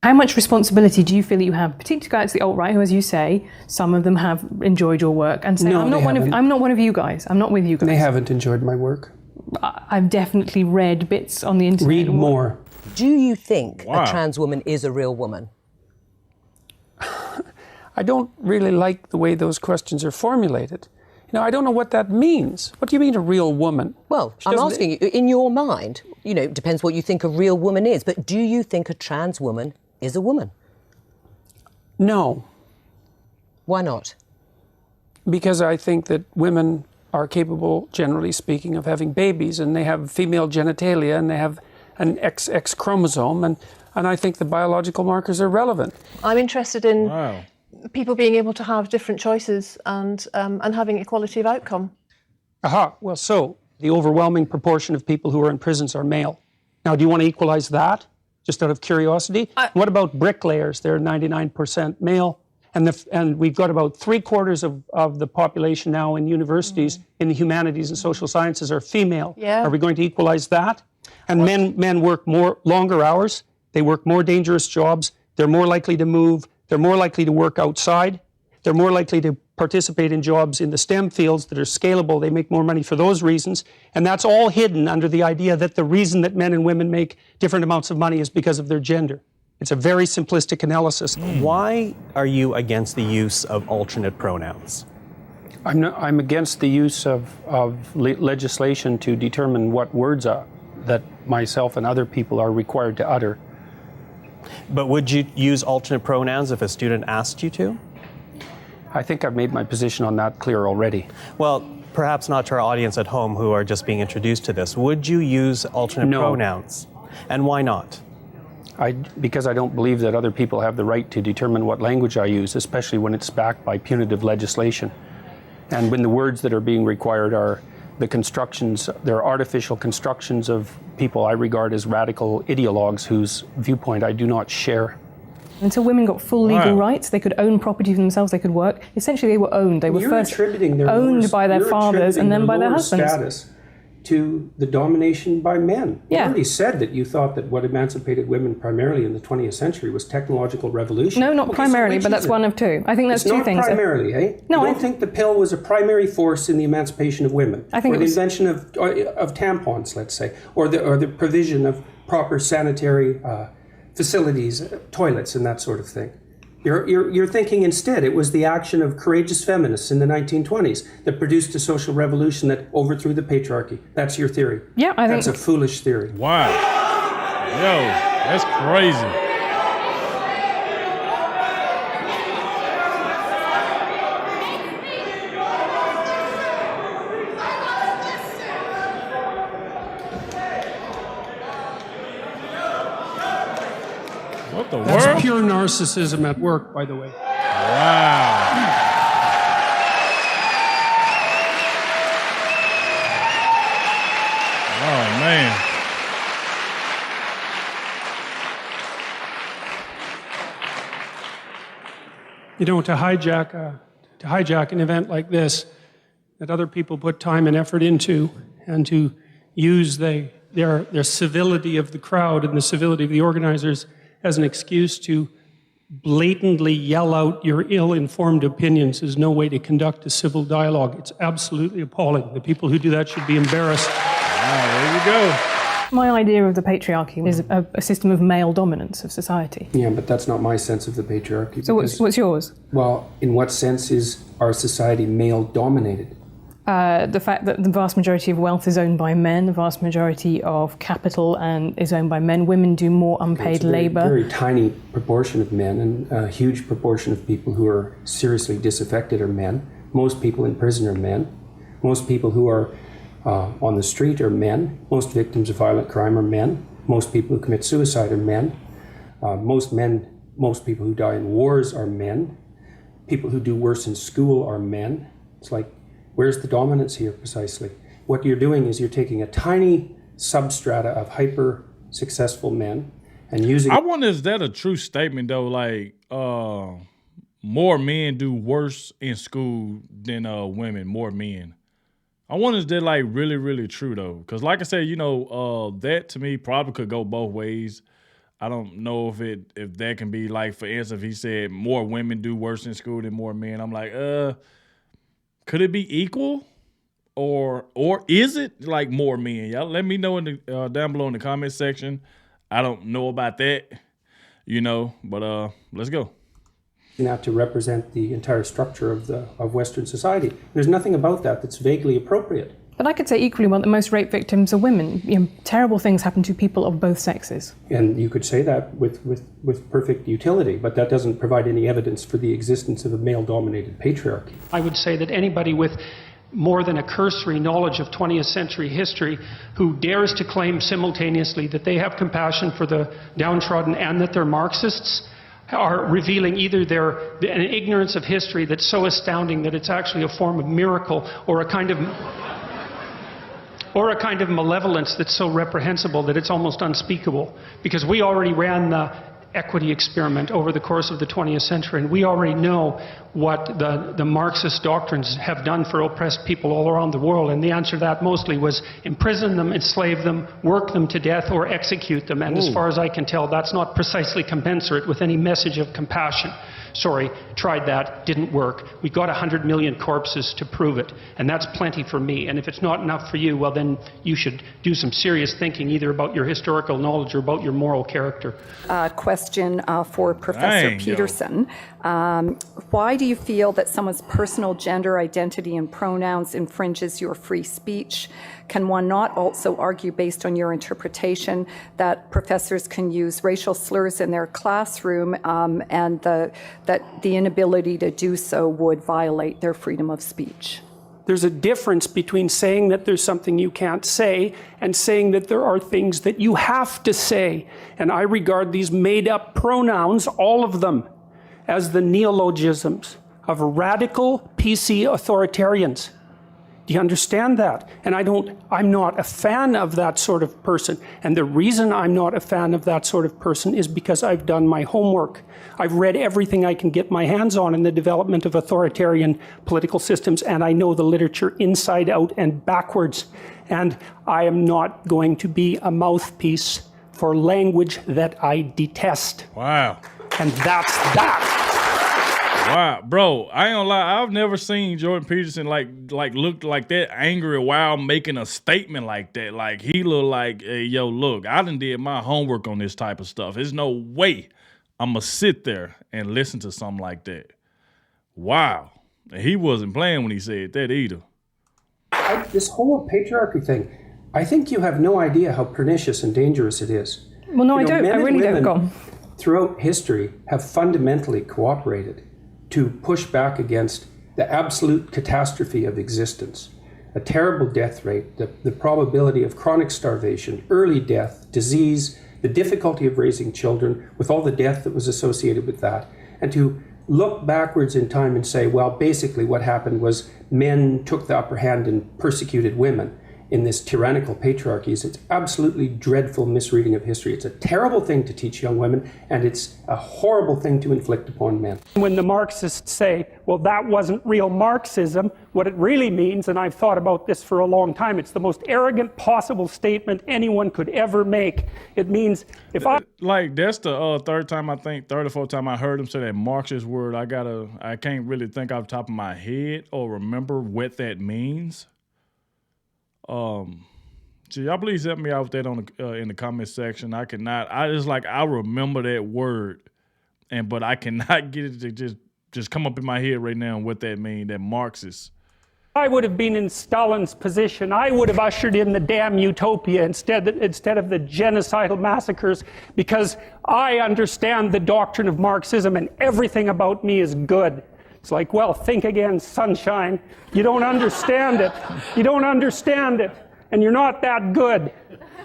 How much responsibility do you feel that you have, particularly guys, the alt-right, who, as you say, some of them have enjoyed your work and say, No, I'm not one of you guys. I'm not with you guys. They haven't enjoyed my work. I've definitely read bits on the internet. Read more. Do you think a trans woman is a real woman? I don't really like the way those questions are formulated. I don't know what that means. What do you mean a real woman? Well, I'm asking you, in your mind, it depends what you think a real woman is, but do you think a trans woman is a woman? No. Why not? Because I think that women are capable, generally speaking, of having babies, and they have female genitalia, and they have an XX chromosome, and I think the biological markers are relevant. I'm interested in people being able to have different choices and having equality of outcome. Aha, well, so the overwhelming proportion of people who are in prisons are male. Now, do you want to equalize that, just out of curiosity? What about bricklayers? They're 99% male, and we've got about 3/4 of the population now in universities in the humanities and social sciences are female. Yeah. Are we going to equalize that? And men work longer hours, they work more dangerous jobs, they're more likely to move, they're more likely to work outside, they're more likely to participate in jobs in the STEM fields that are scalable, they make more money for those reasons, and that's all hidden under the idea that the reason that men and women make different amounts of money is because of their gender. It's a very simplistic analysis. Why are you against the use of alternate pronouns? I'm against the use of legislation to determine what words that myself and other people are required to utter. But would you use alternate pronouns if a student asked you to? I think I've made my position on that clear already. Well, perhaps not to our audience at home who are just being introduced to this. Would you use alternate pronouns? And why not? Because I don't believe that other people have the right to determine what language I use, especially when it's backed by punitive legislation. And when the words that are being required are the constructions, they're artificial constructions of people I regard as radical ideologues whose viewpoint I do not share. Until women got full legal rights, they could own property for themselves, they could work. Essentially, they were owned. They were first owned by their fathers and then by their husbands. Status to the domination by men. You already said that you thought that what emancipated women primarily in the 20th century was technological revolution. No, not primarily, but that's one of two. I think that's two things. It's not primarily, eh? No, I don't think the pill was a primary force in the emancipation of women. I think or the invention of tampons, let's say, or the provision of proper sanitary facilities, toilets, and that sort of thing. You're thinking instead it was the action of courageous feminists in the 1920s that produced a social revolution that overthrew the patriarchy. That's your theory. Yeah, I think that's a foolish theory. Wow. Yo, that's crazy. What the world? That's pure narcissism at work, by the way. Wow. Oh, man. To hijack an event like this that other people put time and effort into, and to use their civility of the crowd and the civility of the organizers as an excuse to blatantly yell out your ill-informed opinions is no way to conduct a civil dialogue. It's absolutely appalling. The people who do that should be embarrassed. There you go. My idea of the patriarchy is a system of male dominance of society. Yeah, but that's not my sense of the patriarchy. So what's yours? Well, in what sense is our society male-dominated? The fact that the vast majority of wealth is owned by men, the vast majority of capital is owned by men. Women do more unpaid labour. A very tiny proportion of men, and a huge proportion of people who are seriously disaffected are men. Most people in prison are men. Most people who are on the street are men. Most victims of violent crime are men. Most people who commit suicide are men. Most people who die in wars are men. People who do worse in school are men. It's like, where's the dominance here precisely? What you're doing is you're taking a tiny substrata of hyper-successful men and using... I wonder, is that a true statement, though? Like, more men do worse in school than women, more men. I wonder, is that, like, really, really true, though? Because, like I said, that to me probably could go both ways. I don't know if that can be like, for instance, if he said more women do worse in school than more men. I'm like, could it be equal? Or is it like more men? Y'all let me know in the down below in the comment section. I don't know about that, but let's go. Now to represent the entire structure of Western society. There's nothing about that that's vaguely appropriate. But I could say equally well that most rape victims are women. Terrible things happen to people of both sexes. And you could say that with perfect utility, but that doesn't provide any evidence for the existence of a male-dominated patriarchy. I would say that anybody with more than a cursory knowledge of 20th century history who dares to claim simultaneously that they have compassion for the downtrodden and that they're Marxists are revealing either an ignorance of history that's so astounding that it's actually a form of miracle, or a kind of malevolence that's so reprehensible that it's almost unspeakable. Because we already ran the equity experiment over the course of the 20th century, and we already know what the Marxist doctrines have done for oppressed people all around the world, and the answer to that mostly was imprison them, enslave them, work them to death, or execute them. And as far as I can tell, that's not precisely commensurate with any message of compassion. Sorry, tried that, didn't work. We got 100 million corpses to prove it, and that's plenty for me. And if it's not enough for you, well then you should do some serious thinking either about your historical knowledge or about your moral character. Question for Professor Peterson. Why do you feel that someone's personal gender identity and pronouns infringes your free speech? Can one not also argue, based on your interpretation, that professors can use racial slurs in their classroom and that the inability to do so would violate their freedom of speech? There's a difference between saying that there's something you can't say and saying that there are things that you have to say. And I regard these made-up pronouns, all of them, as the neologisms of radical PC authoritarians. Do you understand that? And I'm not a fan of that sort of person. And the reason I'm not a fan of that sort of person is because I've done my homework. I've read everything I can get my hands on in the development of authoritarian political systems, and I know the literature inside out and backwards. And I am not going to be a mouthpiece for language that I detest. Wow. And that's that. Wow, bro, I ain't gonna lie, I've never seen Jordan Peterson like look like that angry while making a statement like that. Like, he looked like, hey, yo, look, I done did my homework on this type of stuff. There's no way I'm gonna sit there and listen to something like that. Wow. And he wasn't playing when he said that either. This whole patriarchy thing, I think you have no idea how pernicious and dangerous it is. Well, no, I don't. I really don't. Go on. Throughout history have fundamentally cooperated to push back against the absolute catastrophe of existence. A terrible death rate, the probability of chronic starvation, early death, disease, the difficulty of raising children, with all the death that was associated with that. And to look backwards in time and say, well, basically what happened was men took the upper hand and persecuted women in this tyrannical patriarchies. It's absolutely dreadful misreading of history. It's a terrible thing to teach young women, and it's a horrible thing to inflict upon men. When the Marxists say, well, that wasn't real Marxism, what it really means, and I've thought about this for a long time, it's the most arrogant possible statement anyone could ever make. It means if I... Like, that's the third or fourth time I heard him say that Marxist word. I can't really think off the top of my head or remember what that means. So y'all please help me out with that in the comment section. I remember that word, but I cannot get it to just come up in my head right now what that means, that Marxist. I would have been in Stalin's position. I would have ushered in the damn utopia instead of the genocidal massacres, because I understand the doctrine of Marxism and everything about me is good. It's like, well, think again, sunshine. You don't understand it. You don't understand it. And you're not that good.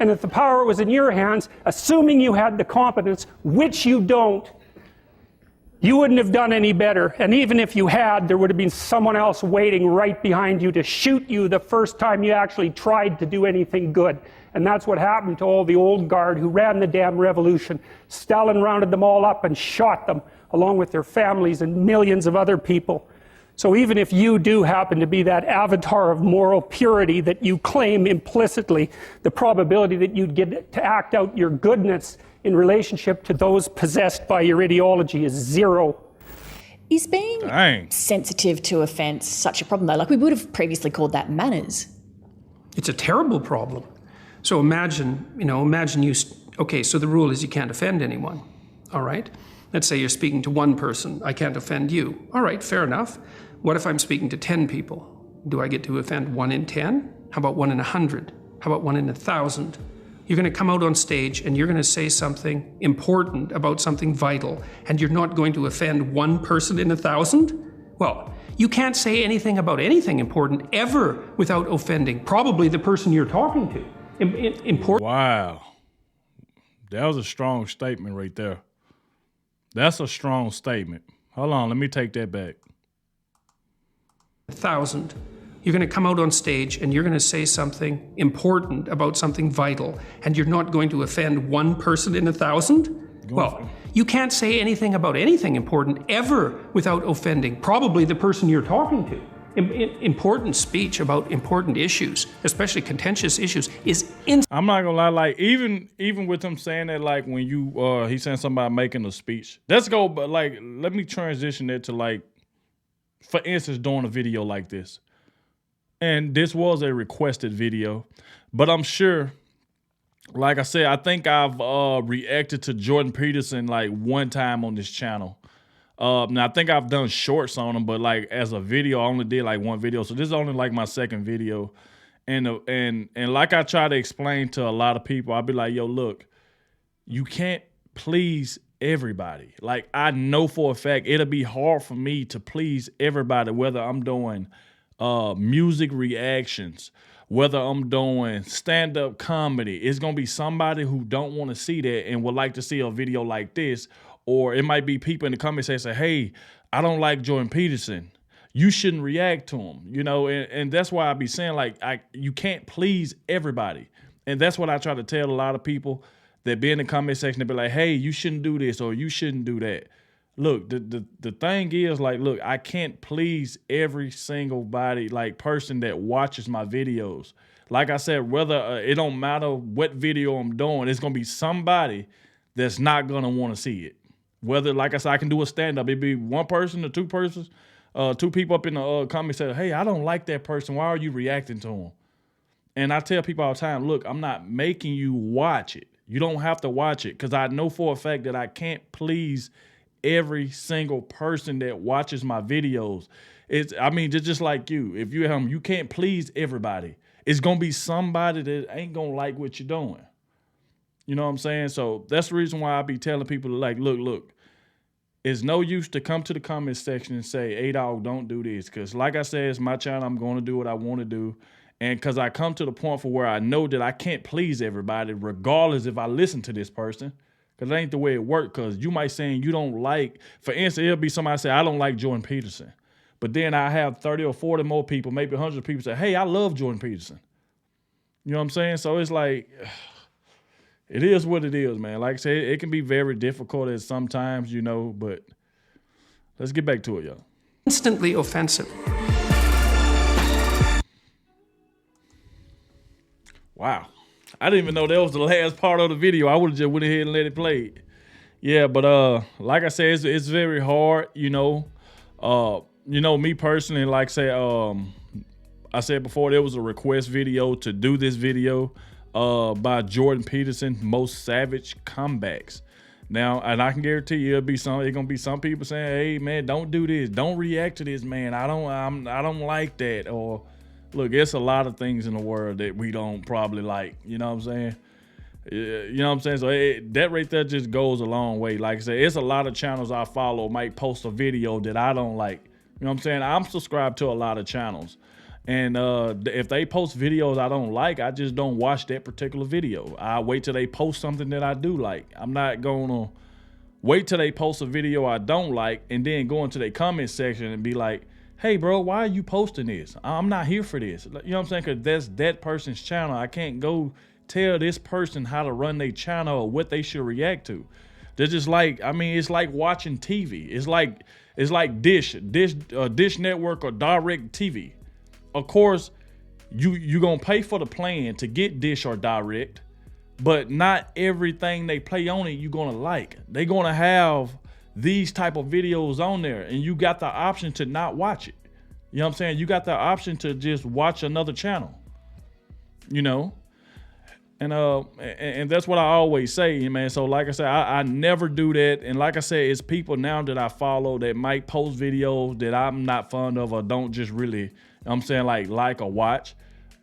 And if the power was in your hands, assuming you had the competence, which you don't, you wouldn't have done any better. And even if you had, there would have been someone else waiting right behind you to shoot you the first time you actually tried to do anything good. And that's what happened to all the old guard who ran the damn revolution. Stalin rounded them all up and shot them, along with their families and millions of other people. So even if you do happen to be that avatar of moral purity that you claim implicitly, the probability that you'd get to act out your goodness in relationship to those possessed by your ideology is zero. Is being sensitive to offence such a problem, though? Like, we would have previously called that manners. It's a terrible problem. So imagine you, okay, so the rule is you can't offend anyone, all right? Let's say you're speaking to one person, I can't offend you. All right, fair enough. What if I'm speaking to 10 people? Do I get to offend 1 in 10? How about 1 in 100? How about 1 in 1,000? You're going to come out on stage and you're going to say something important about something vital, and you're not going to offend 1 person in 1,000? Well, you can't say anything about anything important ever without offending probably the person you're talking to. Important. Wow. That was a strong statement right there. That's a strong statement. Hold on, let me take that back. 1,000. You're going to come out on stage and you're going to say something important about something vital, and you're not going to offend 1 person in 1,000? Well, you can't say anything about anything important ever without offending probably the person you're talking to. Important speech about important issues, especially contentious issues, is I'm not gonna lie, like even with him saying that, like when you he's saying somebody making a speech. Let's go, but like let me transition it to, like, for instance, doing a video like this. And this was a requested video, but I'm sure, like I said, I think I've reacted to Jordan Peterson like 1 time on this channel. Now I think I've done shorts on him, but like as a video, I only did like 1 video. So this is only like my 2nd video. And like I try to explain to a lot of people, I'll be like, yo, look, you can't please everybody. Like, I know for a fact it'll be hard for me to please everybody, whether I'm doing music reactions, whether I'm doing stand-up comedy. It's gonna be somebody who don't want to see that and would like to see a video like this. Or it might be people in the comments say, hey, I don't like Jordan Peterson. You shouldn't react to him, you know? And that's why I be saying, like, you can't please everybody. And that's what I try to tell a lot of people that be in the comment section. They be like, hey, you shouldn't do this or you shouldn't do that. Look, the thing is, like, look, I can't please every single person that watches my videos. Like I said, whether it don't matter what video I'm doing, it's gonna be somebody that's not gonna want to see it. Whether, like I said, I can do a stand-up, it'd be 1 person or 2 persons, 2 people up in the comments say, hey, I don't like that person. Why are you reacting to him? And I tell people all the time, look, I'm not making you watch it. You don't have to watch it, because I know for a fact that I can't please every single person that watches my videos. It's just like you. If you can't please everybody. It's gonna be somebody that ain't gonna like what you're doing. You know what I'm saying? So that's the reason why I be telling people, like, look, it's no use to come to the comment section and say, Adogg, don't do this. Because like I said, it's my channel. I'm going to do what I want to do. And because I come to the point for where I know that I can't please everybody, regardless if I listen to this person. Because it ain't the way it works. Because you might say you don't like, for instance, it'll be somebody say, I don't like Jordan Peterson. But then I have 30 or 40 more people, maybe 100 people say, hey, I love Jordan Peterson. You know what I'm saying? So it's like, it is what it is, man. Like I said, it can be very difficult at sometimes, you know, but let's get back to it, y'all. Instantly offensive. Wow. I didn't even know that was the last part of the video. I would have just went ahead and let it play. Yeah, but like I said, it's very hard, you know. Me personally, like I said before, there was a request video to do this video by Jordan Peterson, Most Savage Comebacks. Now, and I can guarantee you it's gonna be some people saying, hey man, don't do this, don't react to this, man. I don't like that. Or look, it's a lot of things in the world that we don't probably like, you know what I'm saying? You know what I'm saying? So that right there just goes a long way. Like I said, it's a lot of channels I follow might post a video that I don't like. You know what I'm saying? I'm subscribed to a lot of channels. And if they post videos I don't like, I just don't watch that particular video. I wait till they post something that I do like. I'm not gonna wait till they post a video I don't like and then go into their comment section and be like, hey bro, why are you posting this? I'm not here for this. You know what I'm saying? Because that's that person's channel. I can't go tell this person how to run their channel or what they should react to. They're just like, it's like watching TV. It's like Dish Network or Direct TV. Of course, you gonna pay for the plan to get Dish or Direct, but not everything they play on it you're gonna like. They're gonna have these type of videos on there, and you got the option to not watch it. You know what I'm saying? You got the option to just watch another channel, you know? And that's what I always say, man. So like I said, I never do that. And like I said, it's people now that I follow that might post videos that I'm not fond of or don't just really, you know what I'm saying, like or watch.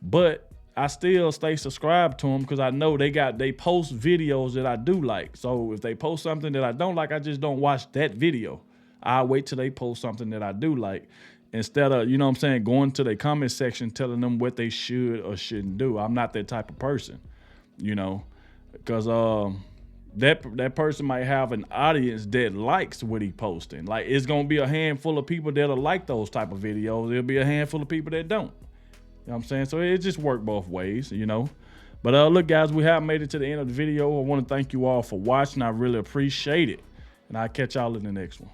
But I still stay subscribed to them because I know they post videos that I do like. So if they post something that I don't like, I just don't watch that video. I wait till they post something that I do like. Instead of, you know what I'm saying, going to the comment section telling them what they should or shouldn't do. I'm not that type of person. You know, because that person might have an audience that likes what he posting. Like, it's gonna be a handful of people that'll like those type of videos. There'll be a handful of people that don't. You know what I'm saying? So it just worked both ways, you know. But look, guys, we have made it to the end of the video. I want to thank you all for watching. I really appreciate it, and I'll catch y'all in the next one.